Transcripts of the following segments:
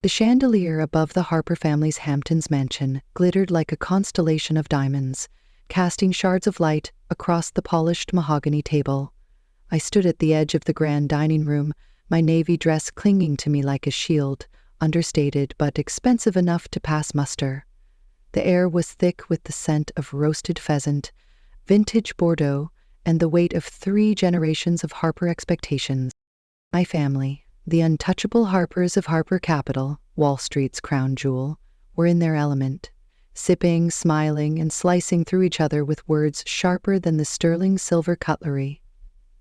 The chandelier above the Harper family's Hamptons mansion glittered like a constellation of diamonds, casting shards of light across the polished mahogany table. I stood at the edge of the grand dining room, my navy dress clinging to me like a shield, understated but expensive enough to pass muster. The air was thick with the scent of roasted pheasant, vintage Bordeaux, and the weight of 3 generations of Harper expectations. My family, the untouchable Harpers of Harper Capital, Wall Street's crown jewel, were in their element, sipping, smiling, and slicing through each other with words sharper than the sterling silver cutlery.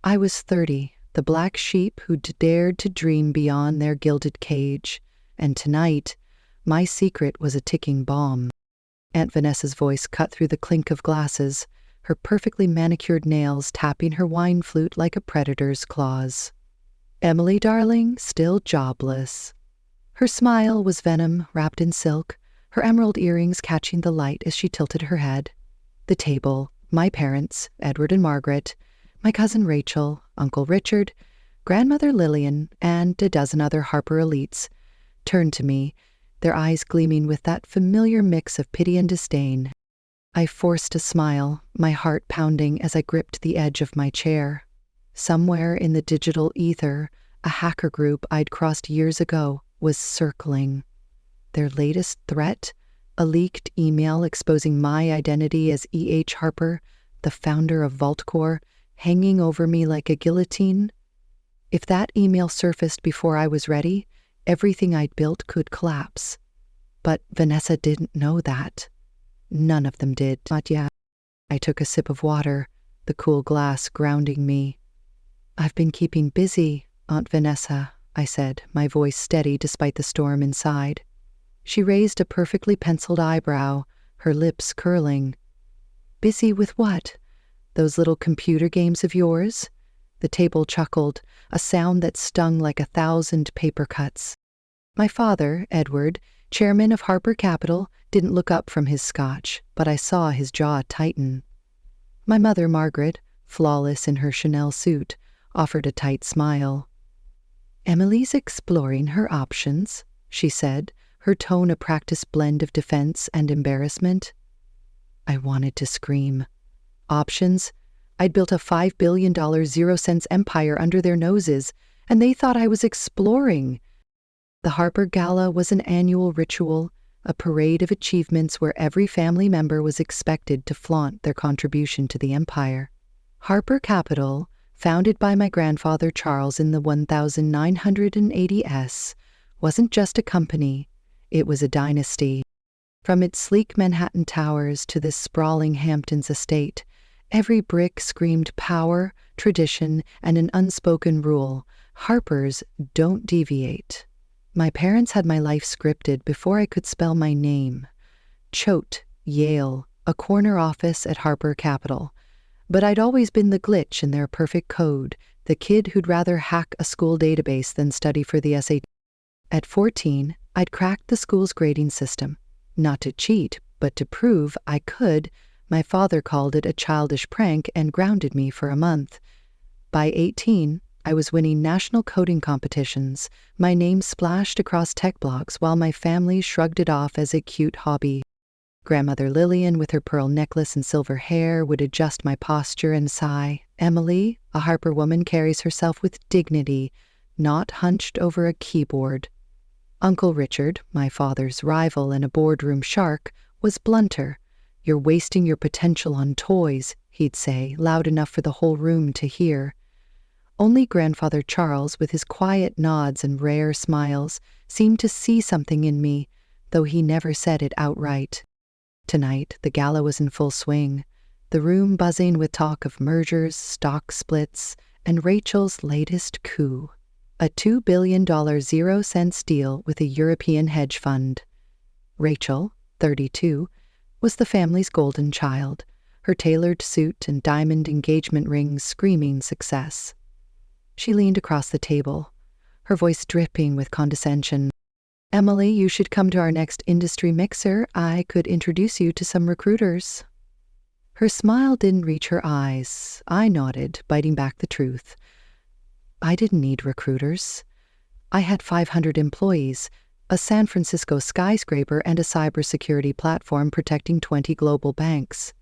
I was 30, the black sheep who'd dared to dream beyond their gilded cage, and tonight, my secret was a ticking bomb. Aunt Vanessa's voice cut through the clink of glasses, her perfectly manicured nails tapping her wine flute like a predator's claws. "Emily, darling, still jobless." Her smile was venom wrapped in silk, her emerald earrings catching the light as she tilted her head. The table, my parents, Edward and Margaret, my cousin Rachel, Uncle Richard, grandmother Lillian, and a dozen other Harper elites, turned to me, their eyes gleaming with that familiar mix of pity and disdain. I forced a smile, my heart pounding as I gripped the edge of my chair. Somewhere in the digital ether, a hacker group I'd crossed years ago was circling. Their latest threat, a leaked email exposing my identity as E.H. Harper, the founder of VaultCore, hanging over me like a guillotine. If that email surfaced before I was ready, everything I'd built could collapse. But Vanessa didn't know that. None of them did, not yet. I took a sip of water, the cool glass grounding me. "I've been keeping busy, Aunt Vanessa," I said, my voice steady despite the storm inside. She raised a perfectly penciled eyebrow, her lips curling. "Busy with what? Those little computer games of yours?" The table chuckled, a sound that stung like 1,000 paper cuts. My father, Edward, chairman of Harper Capital, didn't look up from his scotch, but I saw his jaw tighten. My mother, Margaret, flawless in her Chanel suit, offered a tight smile. "Emily's exploring her options," she said, her tone a practiced blend of defense and embarrassment. I wanted to scream. Options? I'd built a $5 billion zero-cents empire under their noses, and they thought I was exploring. The Harper Gala was an annual ritual, a parade of achievements where every family member was expected to flaunt their contribution to the empire. Harper Capital, founded by my grandfather Charles in the 1980s, wasn't just a company, it was a dynasty. From its sleek Manhattan towers to this sprawling Hamptons estate, every brick screamed power, tradition, and an unspoken rule: Harpers don't deviate. My parents had my life scripted before I could spell my name. Choate, Yale, a corner office at Harper Capital. But I'd always been the glitch in their perfect code, the kid who'd rather hack a school database than study for the SAT. At 14, I'd cracked the school's grading system. Not to cheat, but to prove I could. My father called it a childish prank and grounded me for a month. By 18, I was winning national coding competitions. My name splashed across tech blogs while my family shrugged it off as a cute hobby. Grandmother Lillian, with her pearl necklace and silver hair, would adjust my posture and sigh. "Emily, a Harper woman carries herself with dignity, not hunched over a keyboard." Uncle Richard, my father's rival and a boardroom shark, was blunter. "You're wasting your potential on toys," he'd say, loud enough for the whole room to hear. Only grandfather Charles, with his quiet nods and rare smiles, seemed to see something in me, though he never said it outright. Tonight, the gala was in full swing, the room buzzing with talk of mergers, stock splits, and Rachel's latest coup, a $2 billion zero-cents deal with a European hedge fund. Rachel, 32, was the family's golden child, her tailored suit and diamond engagement rings screaming success. She leaned across the table, her voice dripping with condescension. "Emily, you should come to our next industry mixer. I could introduce you to some recruiters." Her smile didn't reach her eyes. I nodded, biting back the truth. I didn't need recruiters. I had 500 employees, a San Francisco skyscraper, and a cybersecurity platform protecting 20 global banks.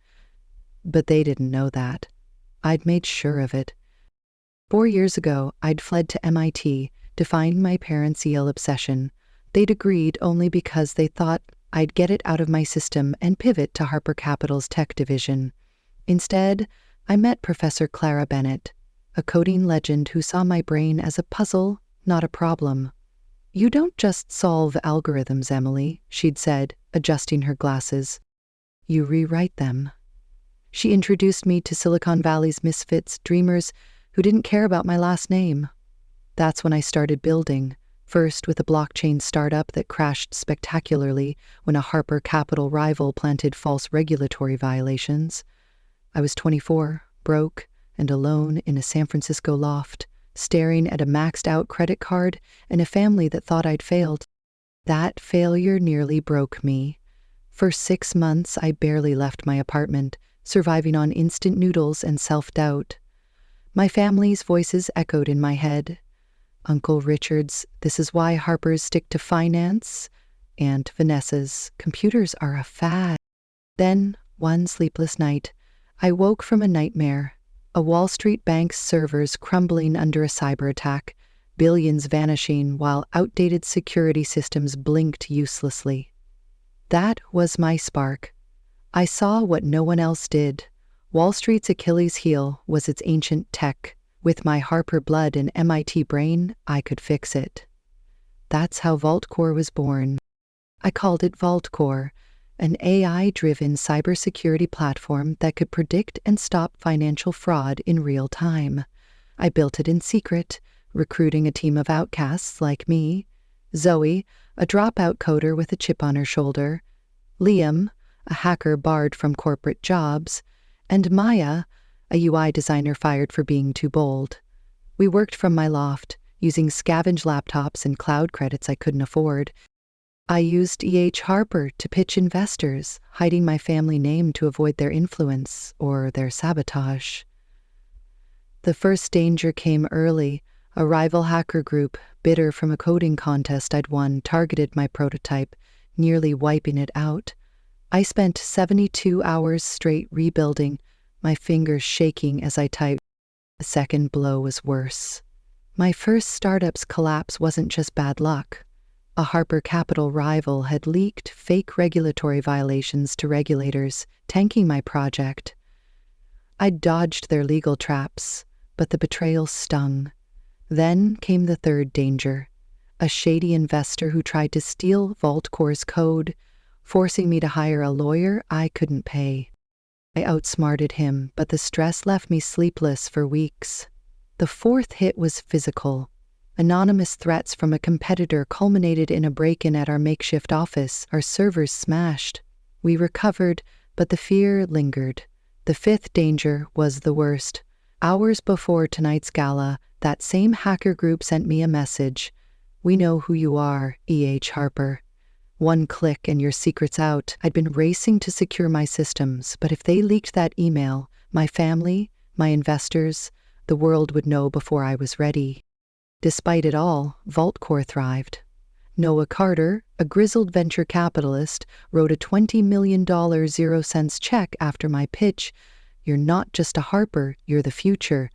But they didn't know that. I'd made sure of it. 4 years ago, I'd fled to MIT to find my parents' Yale obsession. They'd agreed only because they thought I'd get it out of my system and pivot to Harper Capital's tech division. Instead, I met Professor Clara Bennett, a coding legend who saw my brain as a puzzle, not a problem. "You don't just solve algorithms, Emily," she'd said, adjusting her glasses. "You rewrite them." She introduced me to Silicon Valley's misfits, dreamers who didn't care about my last name. That's when I started building, first with a blockchain startup that crashed spectacularly when a Harper Capital rival planted false regulatory violations. I was 24, broke, and alone in a San Francisco loft, staring at a maxed-out credit card and a family that thought I'd failed. That failure nearly broke me. For 6 months, I barely left my apartment, surviving on instant noodles and self-doubt. My family's voices echoed in my head. Uncle Richard's, "This is why Harpers stick to finance," Aunt Vanessa's, "Computers are a fad." Then, one sleepless night, I woke from a nightmare. A Wall Street bank's servers crumbling under a cyber attack, billions vanishing while outdated security systems blinked uselessly. That was my spark. I saw what no one else did. Wall Street's Achilles heel was its ancient tech. With my Harper blood and MIT brain, I could fix it. That's how VaultCore was born. I called it VaultCore, an AI-driven cybersecurity platform that could predict and stop financial fraud in real time. I built it in secret, recruiting a team of outcasts like me, Zoe, a dropout coder with a chip on her shoulder, Liam, a hacker barred from corporate jobs, and Maya, a UI designer fired for being too bold. We worked from my loft, using scavenged laptops and cloud credits I couldn't afford. I used Harper to pitch investors, hiding my family name to avoid their influence or their sabotage. The first danger came early. A rival hacker group, bitter from a coding contest I'd won, targeted my prototype, nearly wiping it out. I spent 72 hours straight rebuilding, my fingers shaking as I typed. The second blow was worse. My first startup's collapse wasn't just bad luck. A Harper Capital rival had leaked fake regulatory violations to regulators, tanking my project. I dodged their legal traps, but the betrayal stung. Then came the third danger, a shady investor who tried to steal VaultCore's code, forcing me to hire a lawyer I couldn't pay. I outsmarted him, but the stress left me sleepless for weeks. The fourth hit was physical. Anonymous threats from a competitor culminated in a break-in at our makeshift office, our servers smashed. We recovered, but the fear lingered. The fifth danger was the worst. Hours before tonight's gala, that same hacker group sent me a message. "We know who you are, Harper. One click and your secret's out." I'd been racing to secure my systems, but if they leaked that email, my family, my investors, the world would know before I was ready. Despite it all, VaultCore thrived. Noah Carter, a grizzled venture capitalist, wrote a $20 million 0 cents check after my pitch. "You're not just a Harper, you're the future."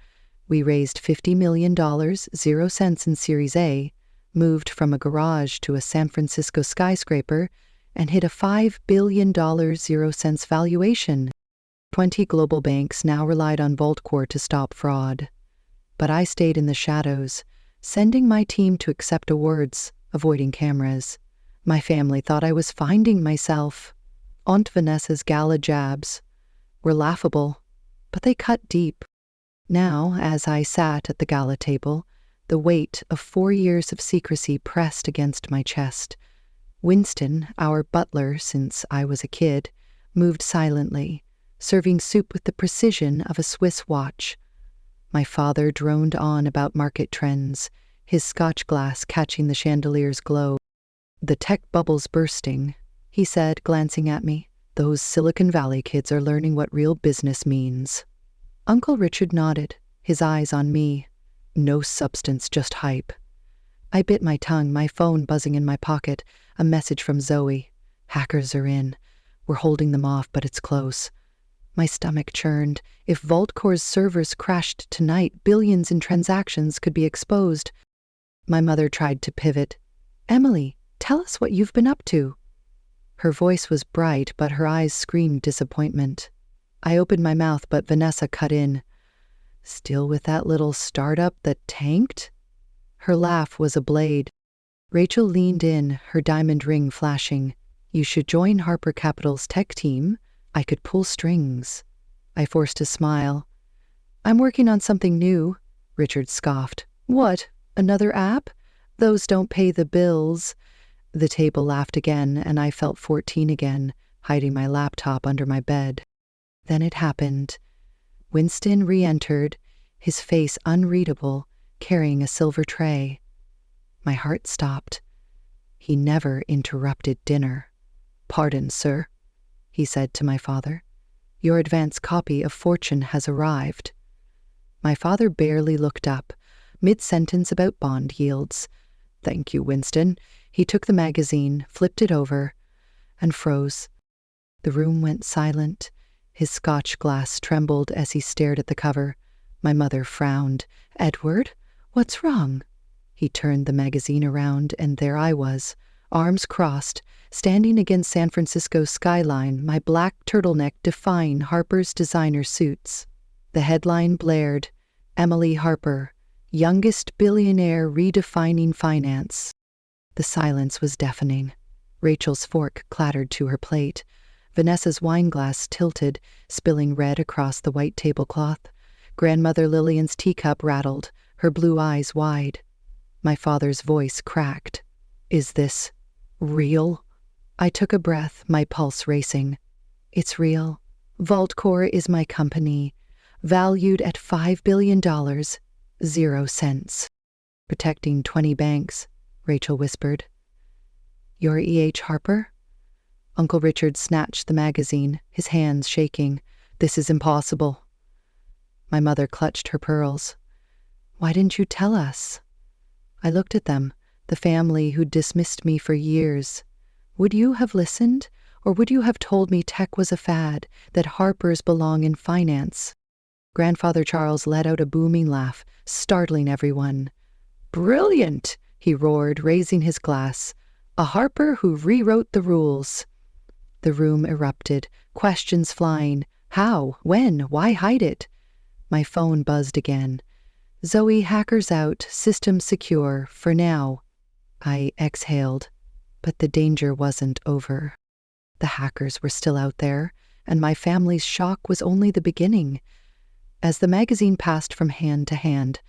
We raised $50 million 0 cents in Series A, moved from a garage to a San Francisco skyscraper, and hit a $5 billion 0 cents valuation. 20 global banks now relied on VaultCore to stop fraud. But I stayed in the shadows, sending my team to accept awards, avoiding cameras. My family thought I was finding myself. Aunt Vanessa's gala jabs were laughable, but they cut deep. Now, as I sat at the gala table, the weight of 4 years of secrecy pressed against my chest. Winston, our butler since I was a kid, moved silently, serving soup with the precision of a Swiss watch. My father droned on about market trends, his scotch glass catching the chandelier's glow. "The tech bubble's bursting," he said, glancing at me. "Those Silicon Valley kids are learning what real business means." Uncle Richard nodded, his eyes on me. "No substance, just hype." I bit my tongue, my phone buzzing in my pocket. A message from Zoe. Hackers are in. We're holding them off, but it's close. My stomach churned. If VaultCore's servers crashed tonight, billions in transactions could be exposed. My mother tried to pivot. Emily, tell us what you've been up to. Her voice was bright, but her eyes screamed disappointment. I opened my mouth, but Vanessa cut in. Still with that little startup that tanked? Her laugh was a blade. Rachel leaned in, her diamond ring flashing. You should join Harper Capital's tech team. I could pull strings. I forced a smile. I'm working on something new, Richard scoffed. What? Another app? Those don't pay the bills. The table laughed again, and I felt 14 again, hiding my laptop under my bed. Then it happened. Winston re-entered, his face unreadable, carrying a silver tray. My heart stopped. He never interrupted dinner. Pardon, sir, he said to my father. Your advance copy of Fortune has arrived. My father barely looked up, mid-sentence about bond yields. Thank you, Winston. He took the magazine, flipped it over, and froze. The room went silent. His Scotch glass trembled as he stared at the cover. My mother frowned. Edward, what's wrong? He turned the magazine around, and there I was, arms crossed, standing against San Francisco's skyline, my black turtleneck defying Harper's designer suits. The headline blared, Emily Harper, youngest billionaire redefining finance. The silence was deafening. Rachel's fork clattered to her plate. Vanessa's wineglass tilted, spilling red across the white tablecloth. Grandmother Lillian's teacup rattled, her blue eyes wide. My father's voice cracked. Is this real? I took a breath, my pulse racing. It's real. VaultCore is my company, valued at $5 billion, 0 cents. Protecting 20 banks, Rachel whispered. You're E.H. Harper? Uncle Richard snatched the magazine, his hands shaking. This is impossible. My mother clutched her pearls. Why didn't you tell us? I looked at them, the family who'd dismissed me for years. Would you have listened, or would you have told me tech was a fad, that Harpers belong in finance? Grandfather Charles let out a booming laugh, startling everyone. Brilliant, he roared, raising his glass. A Harper who rewrote the rules. The room erupted, questions flying. How? When? Why hide it? My phone buzzed again. Zoe, hackers out, system secure, for now. I exhaled, but the danger wasn't over. The hackers were still out there, and my family's shock was only the beginning. As the magazine passed from hand to hand,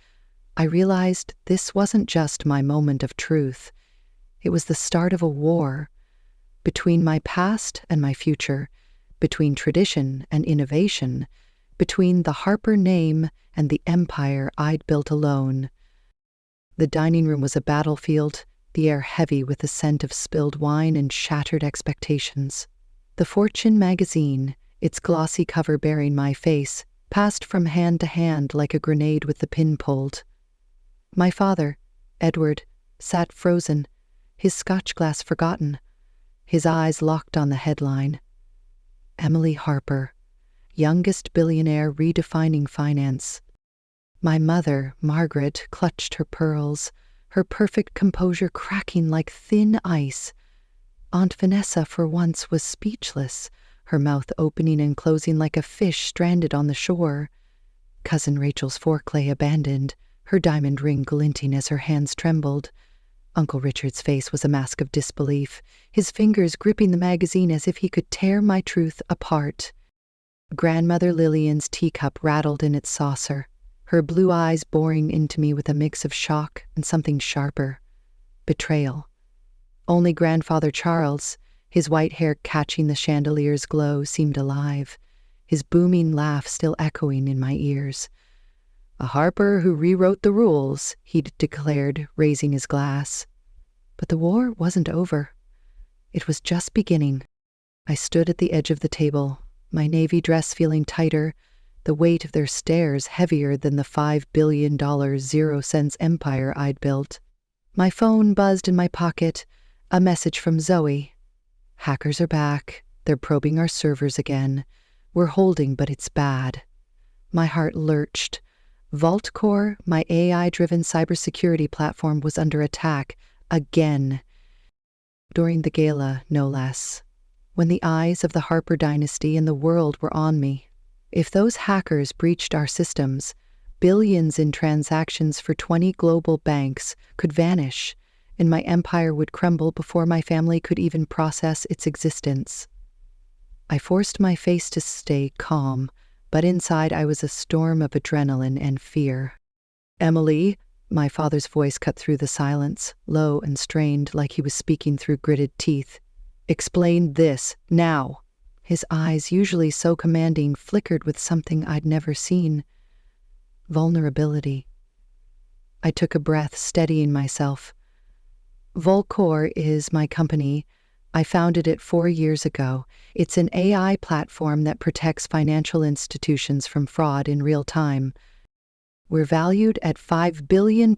I realized this wasn't just my moment of truth. It was the start of a war. Between my past and my future, between tradition and innovation, between the Harper name and the empire I'd built alone. The dining room was a battlefield, the air heavy with the scent of spilled wine and shattered expectations. The Fortune magazine, its glossy cover bearing my face, passed from hand to hand like a grenade with the pin pulled. My father, Edward, sat frozen, his Scotch glass forgotten, his eyes locked on the headline. Emily Harper, youngest billionaire redefining finance. My mother, Margaret, clutched her pearls, her perfect composure cracking like thin ice. Aunt Vanessa, for once, was speechless, her mouth opening and closing like a fish stranded on the shore. Cousin Rachel's fork lay abandoned, her diamond ring glinting as her hands trembled. Uncle Richard's face was a mask of disbelief, his fingers gripping the magazine as if he could tear my truth apart. Grandmother Lillian's teacup rattled in its saucer, her blue eyes boring into me with a mix of shock and something sharper. Betrayal. Only Grandfather Charles, his white hair catching the chandelier's glow, seemed alive, his booming laugh still echoing in my ears. A Harper who rewrote the rules, he'd declared, raising his glass. But the war wasn't over. It was just beginning. I stood at the edge of the table, my navy dress feeling tighter, the weight of their stares heavier than the $5 billion 0 cents empire I'd built. My phone buzzed in my pocket, a message from Zoe. Hackers are back. They're probing our servers again. We're holding, but it's bad. My heart lurched. VaultCore, my AI-driven cybersecurity platform, was under attack again. During the gala, no less. When the eyes of the Harper dynasty and the world were on me. If those hackers breached our systems, billions in transactions for 20 global banks could vanish, and my empire would crumble before my family could even process its existence. I forced my face to stay calm, but inside I was a storm of adrenaline and fear. "Emily," my father's voice cut through the silence, low and strained, like he was speaking through gritted teeth. "Explain this, now." His eyes, usually so commanding, flickered with something I'd never seen. Vulnerability. I took a breath, steadying myself. VaultCore is my company. I founded it 4 years ago. It's an AI platform that protects financial institutions from fraud in real time. We're valued at $5 billion,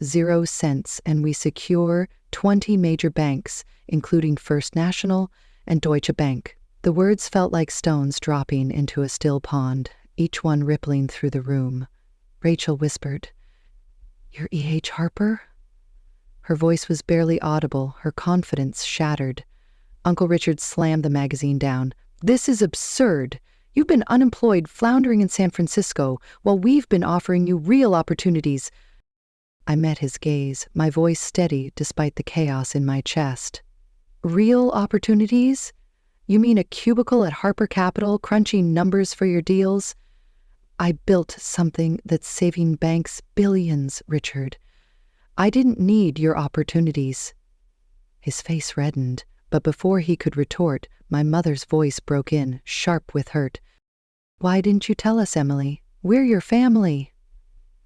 0 cents, and we secure 20 major banks, including First National and Deutsche Bank. The words felt like stones dropping into a still pond, each one rippling through the room. Rachel whispered, "You're E.H. Harper?" Her voice was barely audible, her confidence shattered. Uncle Richard slammed the magazine down. "This is absurd. You've been unemployed, floundering in San Francisco, while we've been offering you real opportunities." I met his gaze, my voice steady despite the chaos in my chest. "Real opportunities? You mean a cubicle at Harper Capital, crunching numbers for your deals?" "I built something that's saving banks billions, Richard. I didn't need your opportunities." His face reddened, but before he could retort, my mother's voice broke in, sharp with hurt. "Why didn't you tell us, Emily? We're your family."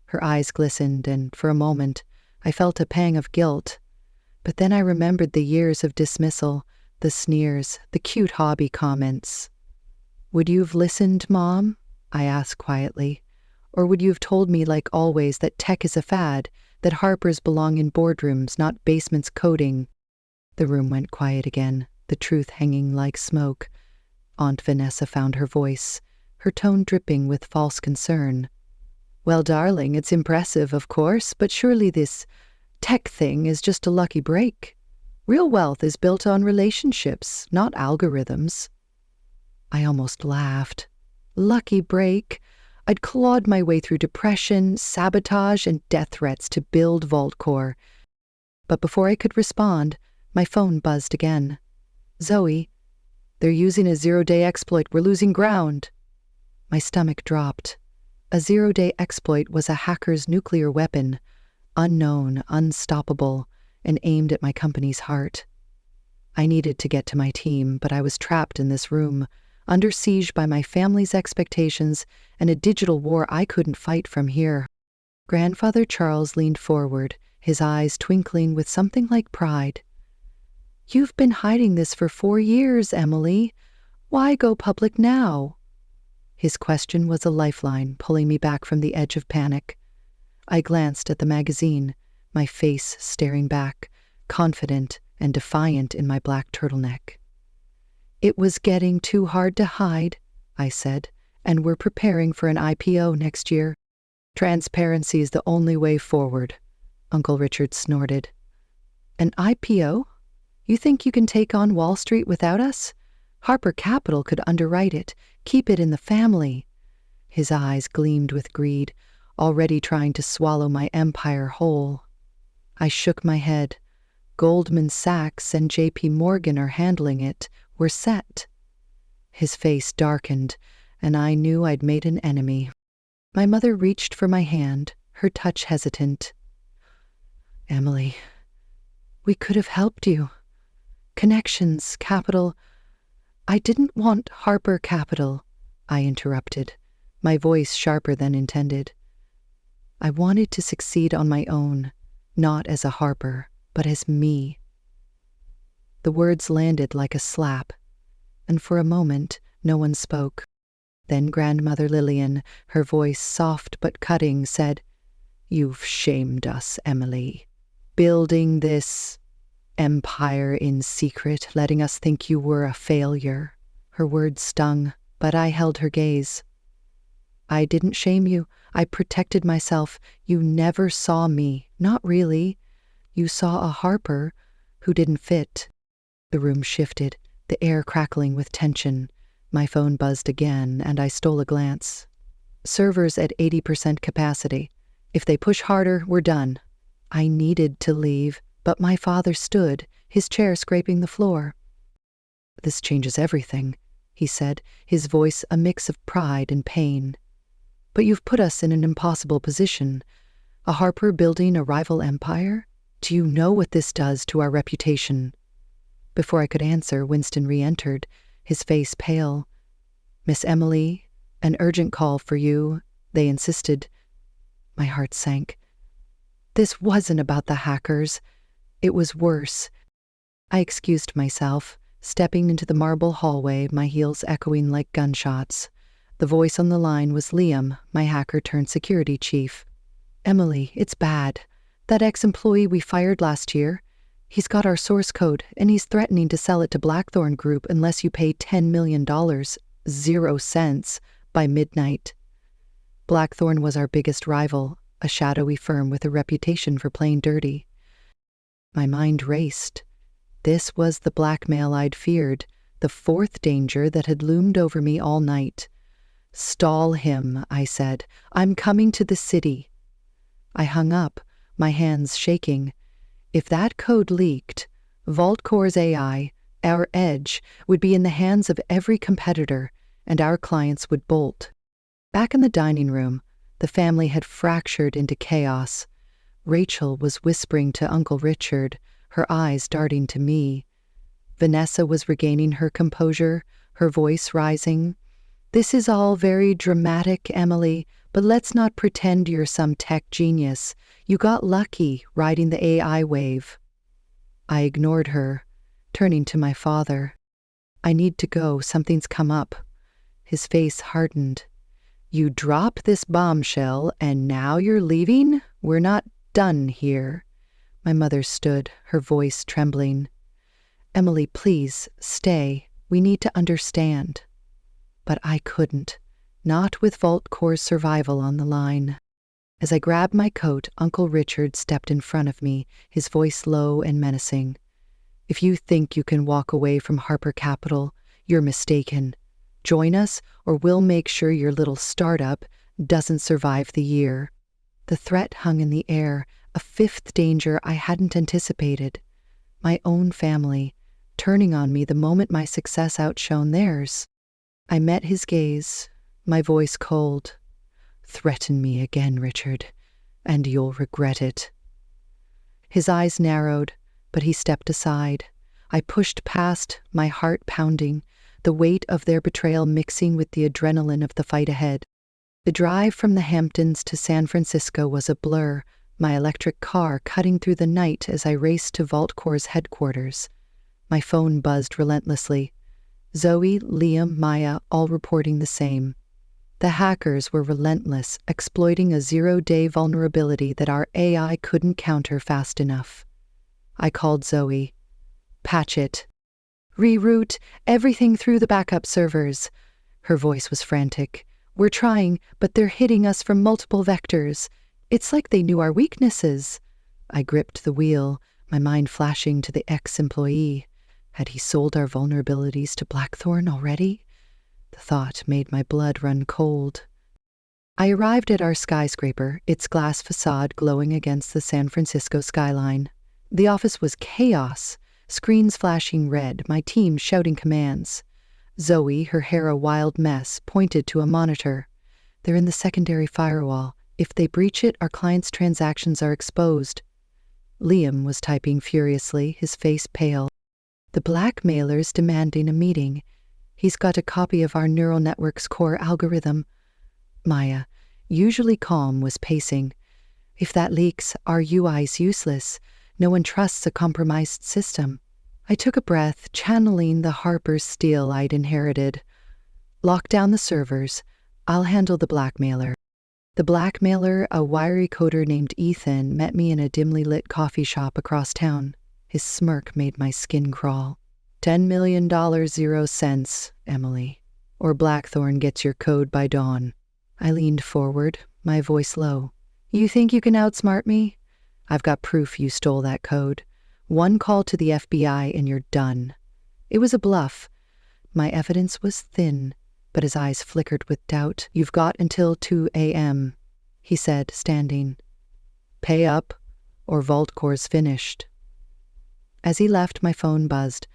Her eyes glistened, and for a moment, I felt a pang of guilt. But then I remembered the years of dismissal, the sneers, the cute hobby comments. "Would you have listened, Mom?" I asked quietly. "Or would you have told me, like always, that tech is a fad, that Harpers belong in boardrooms, not basements coding?" The room went quiet again, the truth hanging like smoke. Aunt Vanessa found her voice, her tone dripping with false concern. "Well, darling, it's impressive, of course, but surely this tech thing is just a lucky break. Real wealth is built on relationships, not algorithms." I almost laughed. Lucky break? I'd clawed my way through depression, sabotage, and death threats to build VaultCore. But before I could respond, my phone buzzed again. "Zoe, they're using a zero-day exploit. We're losing ground." My stomach dropped. A zero-day exploit was a hacker's nuclear weapon, unknown, unstoppable, and aimed at my company's heart. I needed to get to my team, but I was trapped in this room, under siege by my family's expectations and a digital war I couldn't fight from here. Grandfather Charles leaned forward, his eyes twinkling with something like pride. "You've been hiding this for 4 years, Emily. Why go public now?" His question was a lifeline, pulling me back from the edge of panic. I glanced at the magazine, my face staring back, confident and defiant in my black turtleneck. "It was getting too hard to hide," I said, "and we're preparing for an IPO next year. Transparency is the only way forward," Uncle Richard snorted. "An IPO? You think you can take on Wall Street without us? Harper Capital could underwrite it, keep it in the family." His eyes gleamed with greed, already trying to swallow my empire whole. I shook my head. Goldman Sachs and J.P. Morgan are handling it. We're set. His face darkened, and I knew I'd made an enemy. My mother reached for my hand, her touch hesitant. "Emily, we could have helped you. Connections, capital." "I didn't want Harper Capital," I interrupted, my voice sharper than intended. I wanted to succeed on my own, not as a Harper, but as me. The words landed like a slap, and for a moment no one spoke. Then Grandmother Lillian, her voice soft but cutting, said, "You've shamed us, Emily. building this empire in secret, letting us think you were a failure. Her words stung, but I held her gaze. I didn't shame you. I protected myself. You never saw me. Not really. You saw a Harper who didn't fit. The room shifted, the air crackling with tension. My phone buzzed again, and I stole a glance. Servers at 80% capacity. If they push harder, we're done. I needed to leave, but my father stood, his chair scraping the floor. This changes everything, he said, his voice a mix of pride and pain. But you've put us in an impossible position. A Harper building a rival empire? Do you know what this does to our reputation? Before I could answer, Winston re-entered, his face pale. Miss Emily, an urgent call for you, they insisted. My heart sank. This wasn't about the hackers. It was worse. I excused myself, stepping into the marble hallway, my heels echoing like gunshots. The voice on the line was Liam, my hacker-turned-security chief. Emily, it's bad. That ex-employee we fired last year, he's got our source code, and he's threatening to sell it to Blackthorn Group unless you pay $10 million, 0 cents, by midnight. Blackthorn was our biggest rival, a shadowy firm with a reputation for playing dirty. My mind raced. This was the blackmail I'd feared, the fourth danger that had loomed over me all night. Stall him, I said. I'm coming to the city. I hung up, my hands shaking. If that code leaked, VaultCore's AI, our edge, would be in the hands of every competitor, and our clients would bolt. Back in the dining room, the family had fractured into chaos. Rachel was whispering to Uncle Richard, her eyes darting to me. Vanessa was regaining her composure, her voice rising. This is all very dramatic, Emily, but let's not pretend you're some tech genius. You got lucky riding the AI wave. I ignored her, turning to my father. I need to go, something's come up. His face hardened. You drop this bombshell and now you're leaving? We're not done here. My mother stood, her voice trembling. Emily, please, stay. We need to understand. But I couldn't, not with VaultCore's survival on the line. As I grabbed my coat, Uncle Richard stepped in front of me, his voice low and menacing. If you think you can walk away from Harper Capital, you're mistaken. Join us, or we'll make sure your little startup doesn't survive the year. The threat hung in the air, a fifth danger I hadn't anticipated. My own family, turning on me the moment my success outshone theirs. I met his gaze, my voice cold. Threaten me again, Richard, and you'll regret it. His eyes narrowed, but he stepped aside. I pushed past, my heart pounding, the weight of their betrayal mixing with the adrenaline of the fight ahead. The drive from the Hamptons to San Francisco was a blur, my electric car cutting through the night as I raced to VaultCore's headquarters. My phone buzzed relentlessly. Zoe, Liam, Maya, all reporting the same. The hackers were relentless, exploiting a zero-day vulnerability that our AI couldn't counter fast enough. I called Zoe. Patch it. Reroute everything through the backup servers. Her voice was frantic. We're trying, but they're hitting us from multiple vectors. It's like they knew our weaknesses. I gripped the wheel, my mind flashing to the ex-employee. Had he sold our vulnerabilities to Blackthorn already? The thought made my blood run cold. I arrived at our skyscraper, its glass facade glowing against the San Francisco skyline. The office was chaos, screens flashing red, my team shouting commands. Zoe, her hair a wild mess, pointed to a monitor. They're in the secondary firewall. If they breach it, our clients' transactions are exposed. Liam was typing furiously, his face pale. The blackmailer's demanding a meeting. He's got a copy of our neural network's core algorithm. Maya, usually calm, was pacing. If that leaks, our UI's useless. No one trusts a compromised system. I took a breath, channeling the Harper's steel I'd inherited. Lock down the servers. I'll handle the blackmailer. The blackmailer, a wiry coder named Ethan, met me in a dimly lit coffee shop across town. His smirk made my skin crawl. $10 million, 0 cents, Emily. Or Blackthorn gets your code by dawn. I leaned forward, my voice low. You think you can outsmart me? I've got proof you stole that code. One call to the FBI and you're done. It was a bluff. My evidence was thin, but his eyes flickered with doubt. You've got until 2 a.m., he said, standing. Pay up, or Vault Core's finished. As he left, my phone buzzed.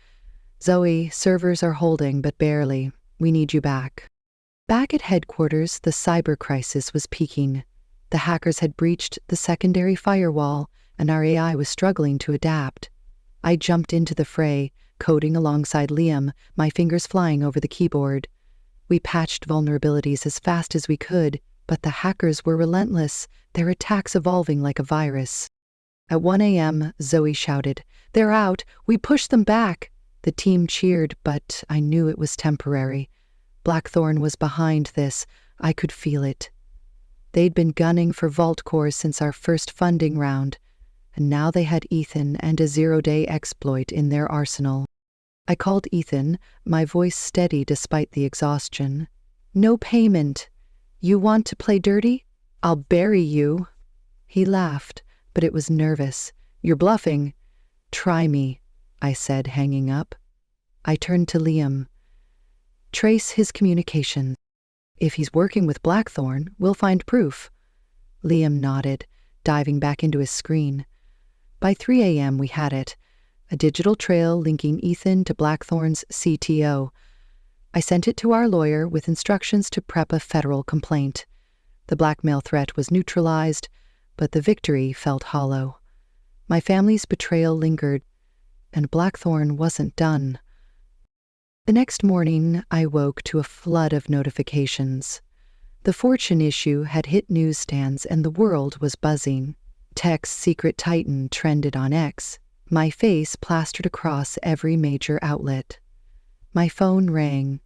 Zoe, servers are holding, but barely. We need you back. Back at headquarters, the cyber crisis was peaking. The hackers had breached the secondary firewall, and our AI was struggling to adapt. I jumped into the fray, coding alongside Liam, my fingers flying over the keyboard. We patched vulnerabilities as fast as we could, but the hackers were relentless, their attacks evolving like a virus. At 1 a.m., Zoe shouted, "They're out! We pushed them back!" The team cheered, but I knew it was temporary. Blackthorn was behind this. I could feel it. They'd been gunning for Vault Cores since our first funding round, and now they had Ethan and a zero-day exploit in their arsenal. I called Ethan, my voice steady despite the exhaustion. No payment. You want to play dirty? I'll bury you. He laughed, but it was nervous. You're bluffing. Try me, I said, hanging up. I turned to Liam. Trace his communications. If he's working with Blackthorn, we'll find proof. Liam nodded, diving back into his screen. By 3 a.m. we had it. A digital trail linking Ethan to Blackthorn's CTO. I sent it to our lawyer with instructions to prep a federal complaint. The blackmail threat was neutralized, but the victory felt hollow. My family's betrayal lingered, and Blackthorn wasn't done. The next morning, I woke to a flood of notifications. The Fortune issue had hit newsstands and the world was buzzing. Tech's Secret Titan trended on X, my face plastered across every major outlet. My phone rang.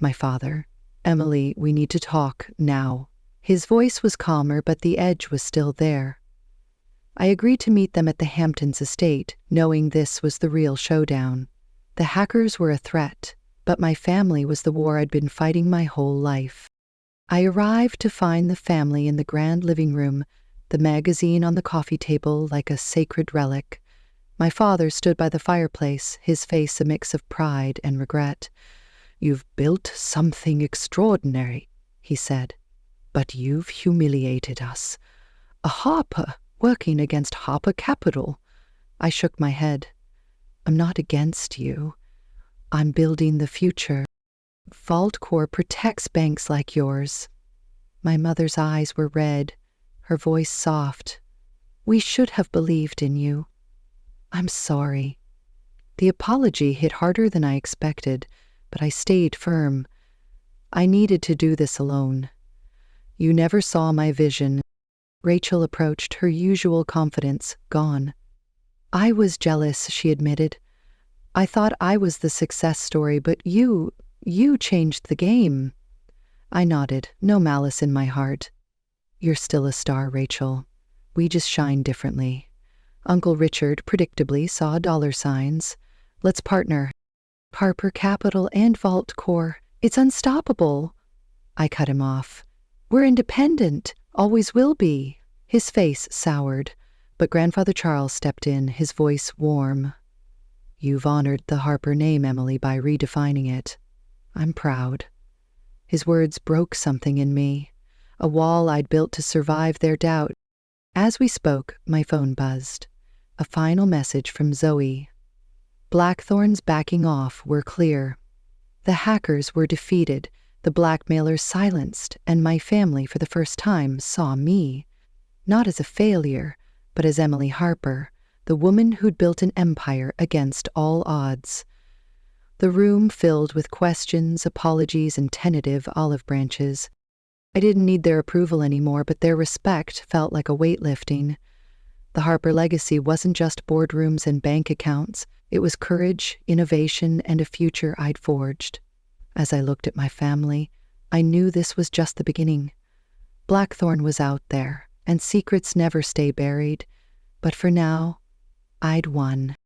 My father. Emily, we need to talk now. His voice was calmer, but the edge was still there. I agreed to meet them at the Hamptons estate, knowing this was the real showdown. The hackers were a threat, but my family was the war I'd been fighting my whole life. I arrived to find the family in the grand living room, the magazine on the coffee table like a sacred relic. My father stood by the fireplace, his face a mix of pride and regret. You've built something extraordinary, he said, but you've humiliated us. A Harper working against Harper Capital. I shook my head. I'm not against you. I'm building the future. Vault Core protects banks like yours. My mother's eyes were red, her voice soft. We should have believed in you. I'm sorry. The apology hit harder than I expected, but I stayed firm. I needed to do this alone. You never saw my vision. Rachel approached, her usual confidence gone. I was jealous, she admitted. I thought I was the success story, but you changed the game. I nodded, no malice in my heart. You're still a star, Rachel. We just shine differently. Uncle Richard predictably saw dollar signs. Let's partner. Harper Capital and Vault Core. It's unstoppable. I cut him off. We're independent. Always will be. His face soured, but Grandfather Charles stepped in, his voice warm. You've honored the Harper name, Emily, by redefining it. I'm proud. His words broke something in me, a wall I'd built to survive their doubt. As we spoke, my phone buzzed. A final message from Zoe. Blackthorn's backing off were clear. The hackers were defeated, the blackmailers silenced, and my family for the first time saw me, not as a failure, but as Emily Harper, the woman who'd built an empire against all odds. The room filled with questions, apologies, and tentative olive branches. I didn't need their approval anymore, but their respect felt like a weightlifting. The Harper legacy wasn't just boardrooms and bank accounts. It was courage, innovation, and a future I'd forged. As I looked at my family, I knew this was just the beginning. Blackthorn was out there, and secrets never stay buried. But for now, I'd won.